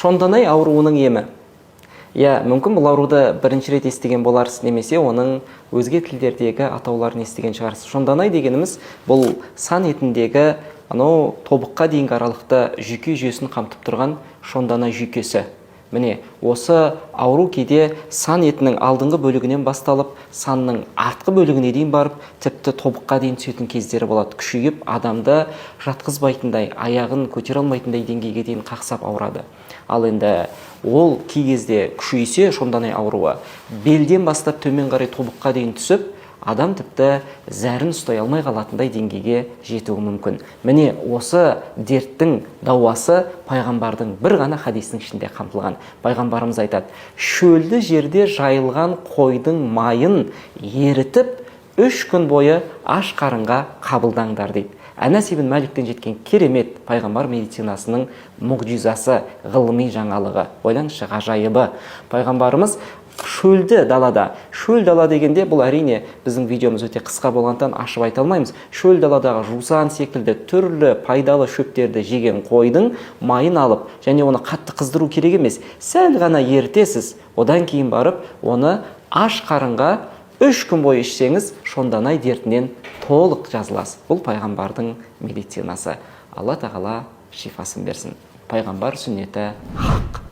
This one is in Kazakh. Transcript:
Шонданай ауруының емі. Мүмкін бұл ауруды бірінші рет естіген боларсыз, немесе оның өзге тілдердегі атауларын естіген шығарсыз. Шонданай дегеніміз бұл сан етіндегі тобыққа дейінгі аралықты жүйке жүйесін қамтып тұрған шонданай жүйкесі. Міне, осы ауру кейде сан етінің алдыңғы бөлігінен басталып, санның артқы бөлігіне дейін барып, тіпті тобыққа дейін түсетін кездері болады. Күшейіп, адамды жатқызбайтындай, аяғын көтере алмайтындай деңгейге дейін қақсап ауырады. Ал енді ол кей кезде күшейсе, шонданай ауруы белден бастап төмен қарай тобыққа дейін түсіп, адам тіпті зәрін ұстай алмай қалатындай деңгейге жетуі мүмкін. Міне осы дерттің дауасы пайғамбардың бір ғана хадистің ішінде қамтылған. Пайғамбарымыз айтады: шөлді жерде жайылған қойдың майын ерітіп, 3 күн бойы аш қарынға қабылдаңдар дейді. Әнәс ибн Маликтен жеткен керемет пайғамбар медицинасының мұғжизасы, ғылыми жаңалығы. Ойлаңызшы, ғажайыбы. Пайғамбарымыз шөлді далада, шөл дала дегенде бұл әрине біздің видеомыз өте қысқа болғандықтан ашып айта алмаймыз. Шөл даладағы жусан секілді түрлі пайдалы шөптерді жеген қойдың майын алып, және оны қатты қыздыру керек емес, сәл ғана ерітесіз, одан кейін барып оны аш қарынға 3 күн бойы ішсеңіз, шонданай дертінен толық жазыласыз. Бұл пайғамбардың медицинасы. Алла тағала шифасын берсін. Пайғамбар сүннеті хақ.